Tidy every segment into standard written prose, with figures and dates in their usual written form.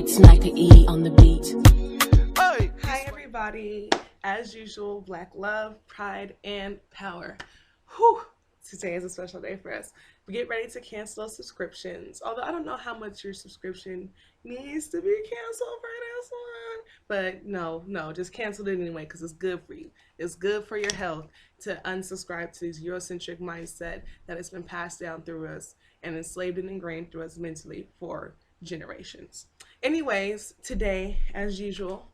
It's Micah E on the beat. Hey. Hi everybody. As usual, Black love, pride, and power. Whew. Today is a special day for us. We get ready to cancel subscriptions. Although I don't know how much your subscription needs to be canceled for this one. But no, just cancel it anyway because it's good for you. It's good for your health to unsubscribe to this Eurocentric mindset that has been passed down through us and enslaved and ingrained through us mentally for generations. Anyways, today, as usual,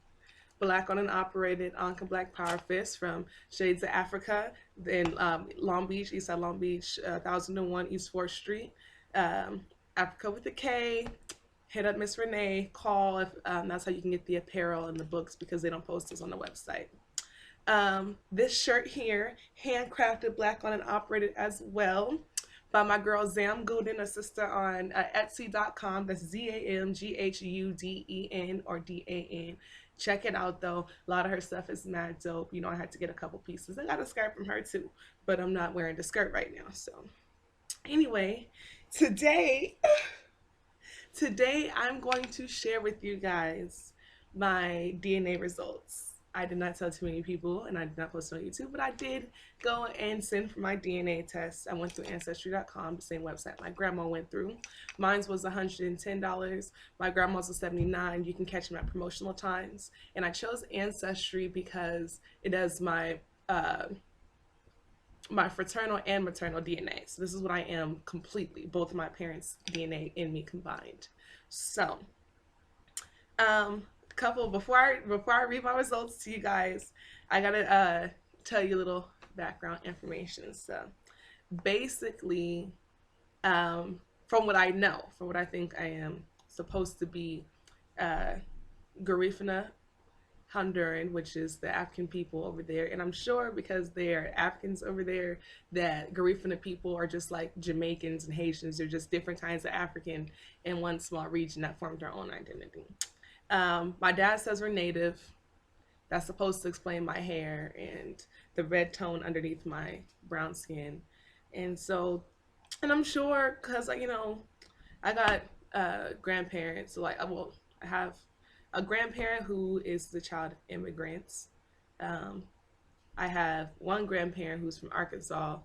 Black on and operated Anka Black Power Fist from Shades of Africa in Long Beach, Eastside Long Beach, 1001 East 4th Street. Africa with a K. Hit up Miss Renee. Call if that's how you can get the apparel and the books because they don't post this on the website. This shirt here, handcrafted, Black on and operated as well by my girl Zam Gooden, a sister on Etsy.com. That's ZAMGHUDEN or DAN. Check it out though. A lot of her stuff is mad dope. You know, I had to get a couple pieces. I got a skirt from her too, but I'm not wearing the skirt right now. So anyway, today I'm going to share with you guys my DNA results. I did not tell too many people and I did not post it on YouTube, but I did go and send for my DNA test. I went through Ancestry.com, the same website my grandma went through. Mine was $110. My grandma's was $79. You can catch them at promotional times. And I chose Ancestry because it does my my fraternal and maternal DNA. So this is what I am completely, both of my parents' DNA in me combined. So, couple before I read my results to you guys, I gotta tell you a little background information. So basically, from what I know, from what I think I am supposed to be, Garifuna Honduran, which is the African people over there, and I'm sure because they're Africans over there that Garifuna people are just like Jamaicans and Haitians. They're just different kinds of African in one small region that formed their own identity. My dad says we're native. That's supposed to explain my hair and the red tone underneath my brown skin. And so, and I'm sure because, you know, I got grandparents. So like, I have a grandparent who is the child of immigrants. I have one grandparent who's from Arkansas.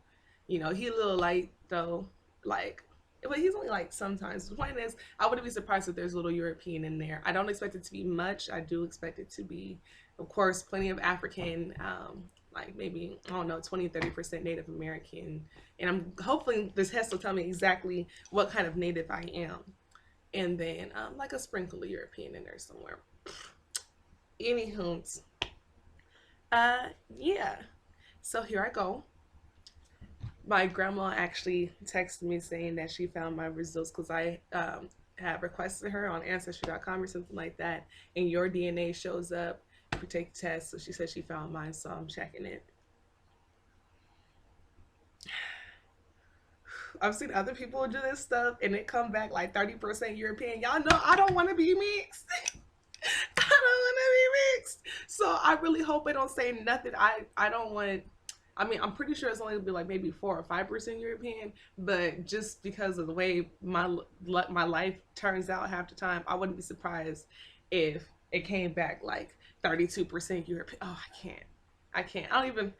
You know, he a little light though, like, but he's only like sometimes. The point is, I wouldn't be surprised if there's a little European in there. I don't expect it to be much. I do expect it to be, of course, plenty of African, like maybe, I don't know, 20-30% Native American. And I'm hoping this has to tell me exactly what kind of Native I am. And then like a sprinkle of European in there somewhere. Anywho, yeah. So here I go. My grandma actually texted me saying that she found my results because I had requested her on Ancestry.com or something like that, and your DNA shows up if you take the test. So she said she found mine, so I'm checking it. I've seen other people do this stuff and it come back like 30% European. Y'all know I don't want to be mixed. I don't want to be mixed. So I really hope it don't say nothing. I don't want. I mean, I'm pretty sure it's only gonna be like maybe 4 or 5% European, but just because of the way my life turns out half the time, I wouldn't be surprised if it came back like 32% European. Oh, I can't. I don't even.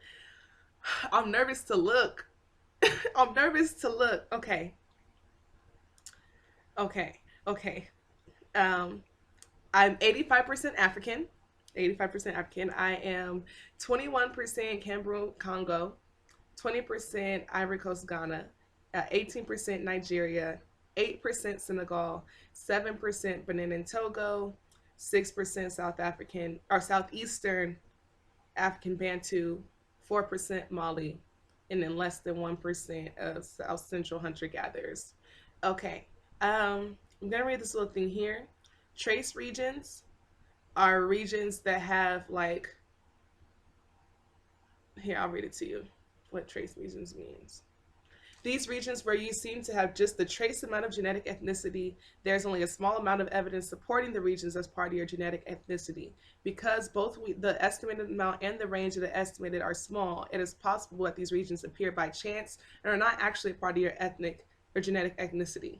I'm nervous to look. I'm nervous to look. Okay. Um, I'm 85% African. 85% African. I am 21% Cameroon, Congo, 20% Ivory Coast, Ghana, 18% Nigeria, 8% Senegal, 7% Benin and Togo, 6% South African or Southeastern African Bantu, 4% Mali, and then less than 1% of South Central hunter gatherers. Okay, I'm gonna read this little thing here. Trace regions are regions that have like, here, I'll read it to you what trace regions means. These regions where you seem to have just the trace amount of genetic ethnicity, there's only a small amount of evidence supporting the regions as part of your genetic ethnicity. Because both the estimated amount and the range of the estimated are small, it is possible that these regions appear by chance and are not actually a part of your ethnic or genetic ethnicity.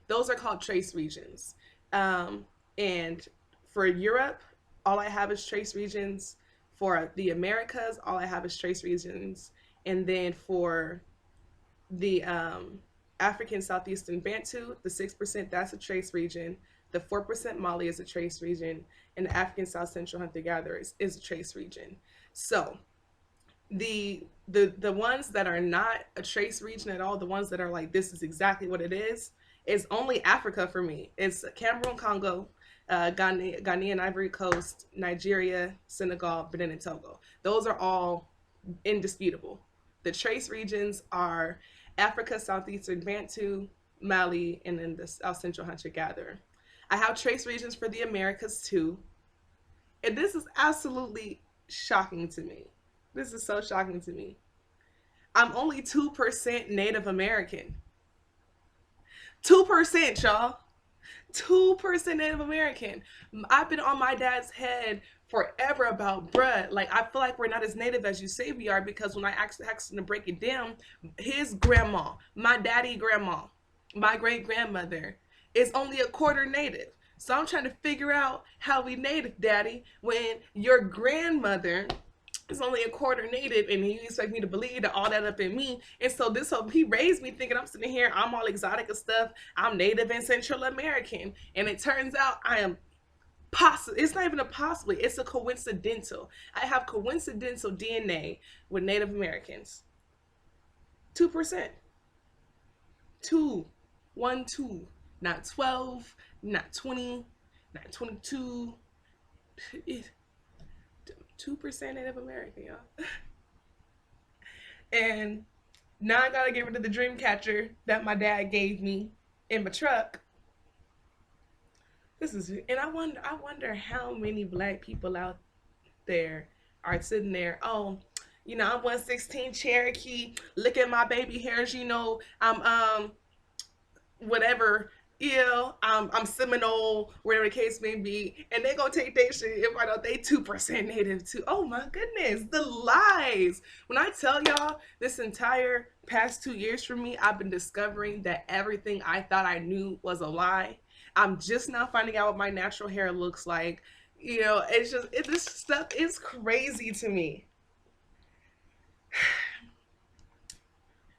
Those are called trace regions. And for Europe, all I have is trace regions. For the Americas, all I have is trace regions. And then for the African Southeastern Bantu, the 6%, that's a trace region. The 4% Mali is a trace region. And the African South Central Hunter Gatherers is a trace region. So the ones that are not a trace region at all, the ones that are like this is exactly what it is only Africa for me. It's Cameroon, Congo, Ghanaian, Ivory Coast, Nigeria, Senegal, Benin, and Togo. Those are all indisputable. The trace regions are Africa, Southeastern Bantu, Mali, and then the South Central Hunter Gatherer. I have trace regions for the Americas too. And this is absolutely shocking to me. This is so shocking to me. I'm only 2% Native American. 2%, y'all. 2% Native American. I've been on my dad's head forever about, bruh, like, I feel like we're not as native as you say we are, because when I asked him to break it down, his grandma, my daddy grandma, my great grandmother is only a quarter native. So I'm trying to figure out how we native, daddy, when your grandmother is only a quarter native, and you expect me to believe that all that up in me. And so this whole, he raised me thinking I'm sitting here, I'm all exotic and stuff, I'm Native and Central American, and it turns out I am possible. It's not even a possibly, it's a coincidental. I have coincidental DNA with Native Americans. 2%. 2. 1, 2. Not 12, not 20, not 22. 2% Native American, y'all. And now I gotta get rid of the dream catcher that my dad gave me in my truck. This is, and I wonder how many black people out there are sitting there. Oh, you know, I'm 116 Cherokee. Look at my baby hairs. You know, I'm whatever. Yeah, I'm Seminole, whatever the case may be, and they gonna take their shit if I know they 2% Native too. Oh my goodness, the lies! When I tell y'all, this entire past 2 years for me, I've been discovering that everything I thought I knew was a lie. I'm just now finding out what my natural hair looks like. You know, it's just this stuff is crazy to me.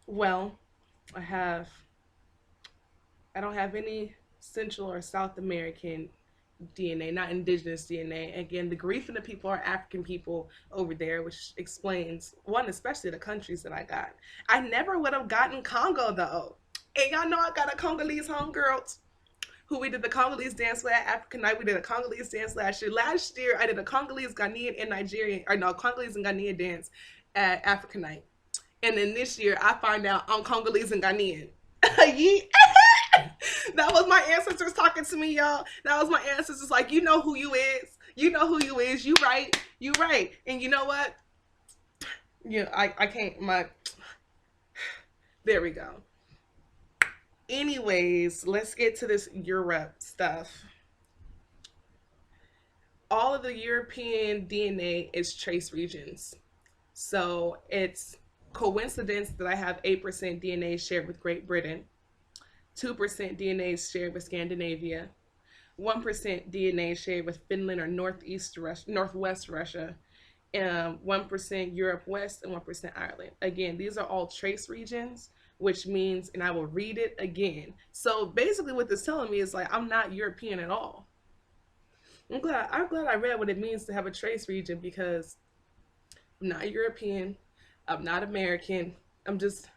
Well, I don't have any Central or South American DNA, not indigenous DNA. Again, the Garifuna people are African people over there, which explains, one, especially the countries that I got. I never would have gotten Congo though. And y'all know I got a Congolese homegirl who we did the Congolese dance with at African Night. We did a Congolese dance last year. Last year, I did a Congolese, Ghanaian, and Nigerian, or no, Congolese and Ghanaian dance at African Night. And then this year, I find out I'm Congolese and Ghanaian. That was my ancestors talking to me, y'all. That was my ancestors like, you know who you is. You know who you is. You right. You right. And you know what? Yeah, I can't, there we go. Anyways, let's get to this Europe stuff. All of the European DNA is trace regions. So it's coincidence that I have 8% DNA shared with Great Britain, 2% DNA shared with Scandinavia, 1% DNA shared with Finland or Northwest Russia, 1% Europe West, and 1% Ireland. Again, these are all trace regions, which means, and I will read it again. So basically what this is telling me is like, I'm not European at all. I'm glad I read what it means to have a trace region, because I'm not European, I'm not American, I'm just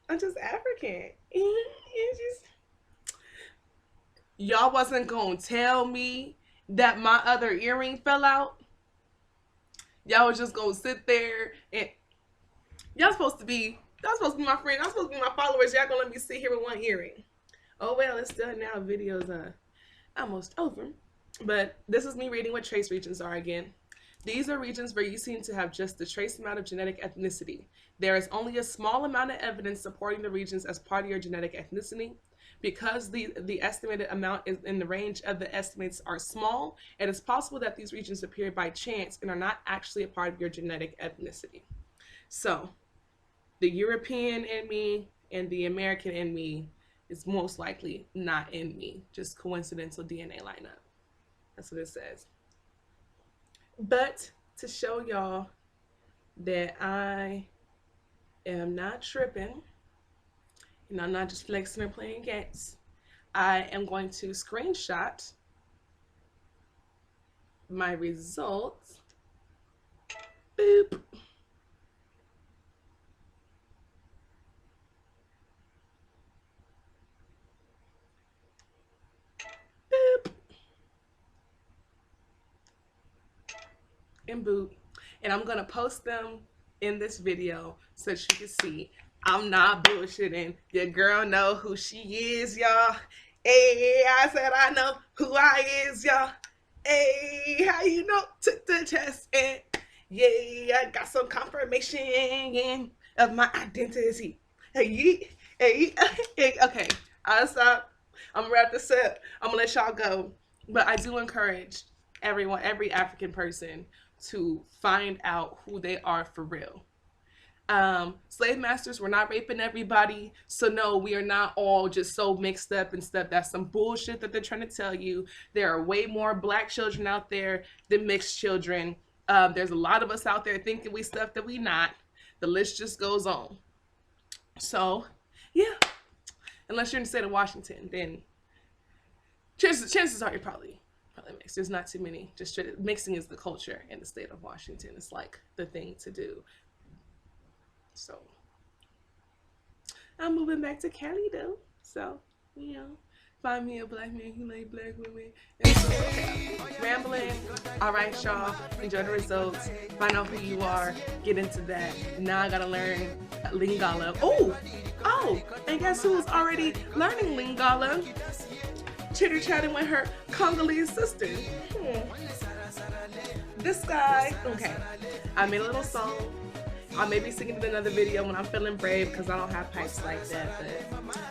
African. It's just, y'all wasn't gonna tell me that my other earring fell out. Y'all was just gonna sit there and y'all supposed to be my friend. Y'all supposed to be my followers. Y'all gonna let me sit here with one earring. Oh well, it's done now. Video's almost over. But this is me reading what trace regions are again. These are regions where you seem to have just the trace amount of genetic ethnicity. There is only a small amount of evidence supporting the regions as part of your genetic ethnicity. Because the estimated amount is in the range of the estimates are small, it is possible that these regions appear by chance and are not actually a part of your genetic ethnicity. So, the European in me and the American in me is most likely not in me. Just coincidental DNA lineup. That's what it says. But to show y'all that I am not tripping, and I'm not just flexing or playing games, I am going to screenshot my results. Boop. Boop. And boop. And I'm gonna post them in this video so that you can see I'm not bullshitting. Your girl know who she is, y'all. Hey, I said I know who I is, y'all. Hey, how you know? Took the test and yeah, I got some confirmation of my identity. Hey, hey, hey, okay, I'll stop. I'm gonna wrap this up. I'm gonna let y'all go. But I do encourage everyone, every African person, to find out who they are for real. Slave masters were not raping everybody, so no, we are not all just so mixed up and stuff. That's some bullshit that they're trying to tell you. There are way more black children out there than mixed children. There's a lot of us out there thinking we stuff that we not. The list just goes on. So yeah, unless you're in the state of Washington, then chances are you're probably mixed. There's not too many. Just mixing is the culture in the state of Washington. It's like the thing to do. So I'm moving back to Cali though. So, you know, find me a black man who like black women. So, okay, rambling. All right, y'all. Enjoy the results. Find out who you are. Get into that. Now I gotta learn Lingala. Oh, and guess who's already learning Lingala? Chitter chatting with her Congolese sister. This guy. Okay, I made a little song. I may be singing in another video when I'm feeling brave because I don't have pipes like that.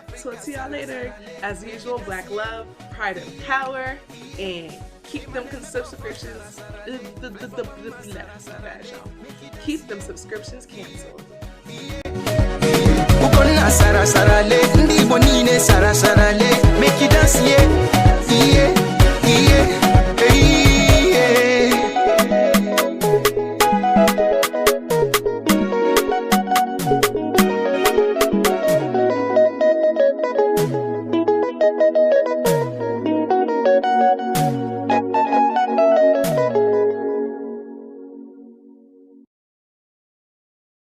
But talk to y'all later. As usual, black love, pride and power, and keep them subscriptions. That's not bad, y'all. Keep them subscriptions canceled.